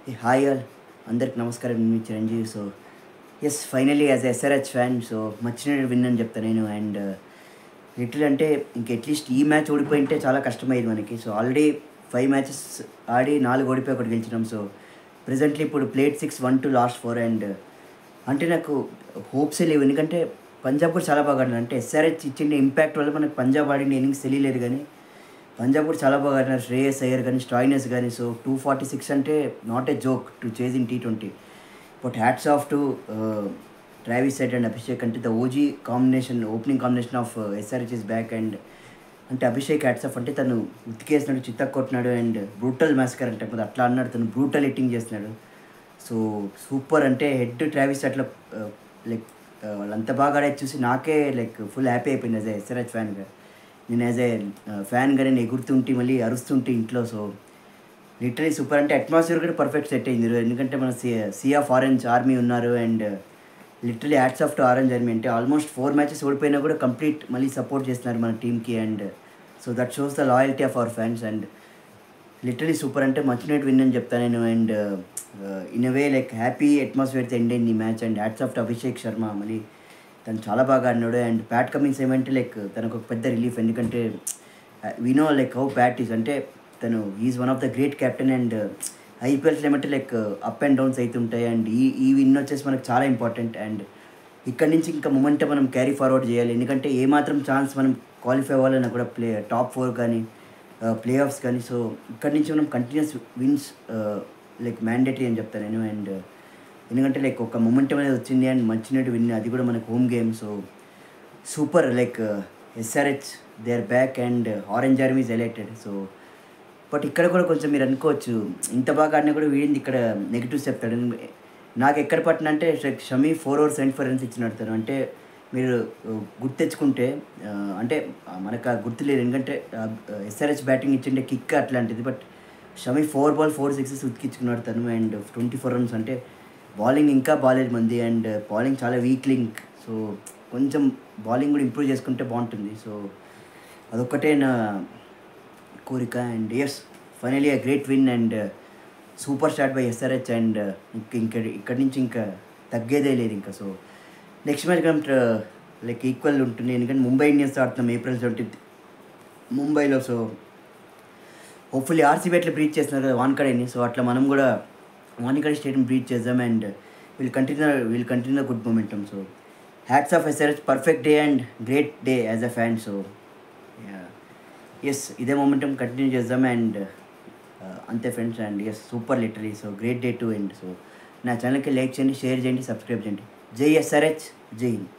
Hi all, అందరికి నమస్కారం. నేను మీ Chiranjeevi. So yes, finally as SRH fan so మచ్చినట్టు విన్ అని చెప్తాను నేను. అండ్ లిటిల్ అంటే ఇంక అట్లీస్ట్ ఈ మ్యాచ్ ఓడిపోయింటే చాలా కష్టమైంది మనకి. సో ఆల్రెడీ 5 మ్యాచెస్ ఆడి 4 ఓడిపోయి ఒకటి గెలిచినాం. సో ప్రెజెంట్లీ ఇప్పుడు ప్లేట్ 6 1 లాస్ట్ 4. అండ్ అంటే నాకు హోప్సే లేవు, ఎందుకంటే పంజాబ్ కూడా చాలా బాగా ఆడినారు. అంటే ఎస్ఆర్హెచ్ ఇచ్చిన ఇంపాక్ట్ వల్ల మనకు పంజాబ్ ఆడిన ఇన్నింగ్స్ తెలియలేదు, కానీ పంజాబ్ కూడా చాలా బాగా ఆడినారు. శ్రేయస్ అయ్యర్ కానీ స్టాయినస్ కానీ. సో 246 అంటే not a joke to chase in T20. But hats off to Travis Head and Abhishek. అంటే the OG combination, opening combination of SRH is back. And అంటే అభిషేక్ హ్యాట్స్ ఆఫ్. అంటే తను ఉతికేసినాడు, చిత్తకు కొట్టినాడు. అండ్ బ్రూటల్ మ్యాస్కర్ అంటే కదా అట్లా అన్నాడు, తను బ్రూటల్ హిట్టింగ్ చేస్తున్నాడు. So super. అంటే హెడ్ ట్రావిస్ అట్లా లైక్ వాళ్ళంత బాగా ఆడేది చూసి నాకే లైక్ ఫుల్ హ్యాపీ అయిపోయింది యాజ్ ఏ ఎస్ఆర్హెచ్ ఫ్యాన్గా. నేను యాజ్ ఏ ఫ్యాన్గా నేను ఎగురుతుంటే మళ్ళీ అరుస్తుంటే ఇంట్లో. So literally super. అంటే అట్మాస్ఫియర్ కూడా పర్ఫెక్ట్ సెట్ అయింది, ఎందుకంటే మన సీ ఆఫ్ ఆరెంజ్ ఆర్మీ ఉన్నారు. And literally hats off to orange army. అంటే ఆల్మోస్ట్ 4 మ్యాచెస్ ఓడిపోయినా కూడా కంప్లీట్ మళ్ళీ సపోర్ట్ చేస్తున్నారు మన టీంకి. And so that shows the loyalty of our fans. And literally super. అంటే మచ్చినట్టు విన్ అని చెప్తాను నేను. And in a way like happy అట్మాస్ఫియర్తో ఎండ్ అయింది ఈ match. And hats off to Abhishek Sharma, మళ్ళీ తను చాలా బాగా ఆడినాడు. అండ్ ప్యాట్ కమిన్స్ ఏమంటే లైక్ తనకు ఒక పెద్ద రిలీఫ్, ఎందుకంటే we know like how Pat is. అంటే తను is one of the great captain. And ఐపీఎల్స్లో ఏమంటే లైక్ అప్ అండ్ డౌన్స్ అవుతుంటాయి. అండ్ ఈ విన్ వచ్చేసి మనకు చాలా ఇంపార్టెంట్. అండ్ ఇక్కడి నుంచి ఇంకా మొమెంటం మనం క్యారీ ఫార్వర్డ్ చేయాలి, ఎందుకంటే ఏమాత్రం ఛాన్స్ మనం క్వాలిఫై అవ్వాలన్నా కూడా టాప్ 4 కానీ ప్లే ఆఫ్స్ కానీ. సో ఇక్కడి నుంచి మనం కంటిన్యూస్ విన్స్ లైక్ మ్యాండేటరీ అని చెప్తాను నేను. అండ్ ఎందుకంటే లైక్ ఒక మొమెంటం అనేది వచ్చింది అండ్ మంచినట్టు విన్, అది కూడా మనకు home game. So super. Like SRH they are back and Orange Army is elated. So but ఇక్కడ కూడా కొంచెం మీరు అనుకోవచ్చు, ఇంత బాగా ఆడినా కూడా వీడింది ఇక్కడ నెగిటివ్స్ చెప్తాడు. నాకు ఎక్కడ పట్టిన అంటే షమీ 4 overs 74 runs ఇచ్చినడతాను. అంటే మీరు గుర్తు తెచ్చుకుంటే అంటే మనకు గుర్తు లేదు, ఎందుకంటే ఎస్ఆర్హెచ్ బ్యాటింగ్ ఇచ్చిండే కిక్ అట్లాంటిది. బట్ షమీ 4 balls 4 sixes ఉతికించుకున్నాడు తను. And 24 runs. అంటే బౌలింగ్ ఇంకా బాగాలేదు మంది, అండ్ బౌలింగ్ చాలా వీక్ లింక్. సో కొంచెం బౌలింగ్ కూడా ఇంప్రూవ్ చేసుకుంటే బాగుంటుంది. సో అదొక్కటే నా కోరిక. And yes, finally a great win and super start by SRH. And ఇక్కడి నుంచి ఇంకా తగ్గేదే లేదు ఇంకా. సో నెక్స్ట్ మ్యాచ్ కంటే లైక్ ఈక్వల్ ఉంటుంది, ఎందుకంటే ముంబై ఇండియన్స్ ఆడుతున్నాం April 20th ముంబైలో. సో హోప్ఫుల్లీ ఆర్సీబీ అట్లా బ్రీచ్ చేస్తున్నారు కదా వాన్కడేని. సో అట్లా మనం కూడా వాన్కడే స్టేడియం బ్రీచ్ చేద్దాం. And will continue good momentum. So hats off SRH, perfect day and great day as a fan. So yes, ఇదే మొమెంటం కంటిన్యూ చేద్దాం. అండ్ అంతే friends. And yes, super literally. So great day to end. So నా ఛానల్కి like చేయండి, share చేయండి, subscribe చేయండి. జై SRH, జై హింద్.